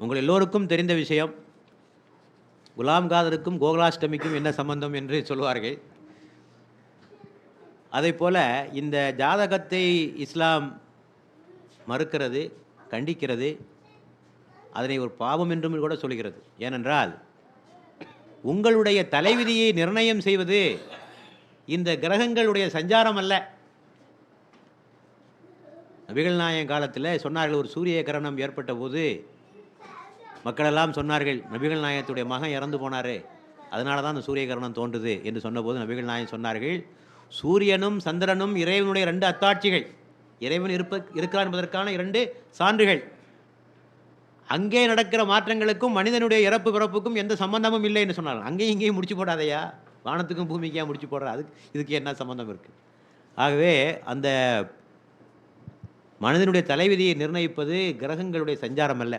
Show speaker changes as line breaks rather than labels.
உங்கள் எல்லோருக்கும் தெரிந்த விஷயம், குலாம் காதருக்கும் கோகுலாஷ்டமிக்கும் என்ன சம்பந்தம் என்று சொல்வார்கள். அதைப்போல இந்த ஜாதகத்தை இஸ்லாம் மறுக்கிறது, கண்டிக்கிறது, அதனை ஒரு பாவம் என்றும் கூட சொல்கிறது. ஏனென்றால் உங்களுடைய தலைவிதியை நிர்ணயம் செய்வது இந்த கிரகங்களுடைய சஞ்சாரம் அல்ல. நபிகள் நாயகம் காலத்தில் சொன்னார்கள், ஒரு சூரிய கிரகணம் ஏற்பட்ட போது மக்களெல்லாம் சொன்னார்கள், நபிகள் நாயகத்துடைய மகன் இறந்து போனார், அதனால தான் அந்த சூரிய கிரகணம் தோன்றுது என்று சொன்னபோது நபிகள் நாயகம் சொன்னார்கள், சூரியனும் சந்திரனும் இறைவனுடைய 2 அத்தாட்சிகள், இறைவன் இருக்கிறார் என்பதற்கான 2 சான்றுகள். அங்கே நடக்கிற மாற்றங்களுக்கும் மனிதனுடைய இறப்பு பிறப்புக்கும் எந்த சம்பந்தமும் இல்லை என்று சொன்னார்கள். அங்கேயும் இங்கேயும் முடிச்சு போடாதையா, வானத்துக்கும் பூமிக்கே முடிச்சு போடுற, இதுக்கு என்ன சம்பந்தம் இருக்குது? ஆகவே அந்த மனிதனுடைய தலைவிதியை நிர்ணயிப்பது கிரகங்களுடைய சஞ்சாரம் அல்ல.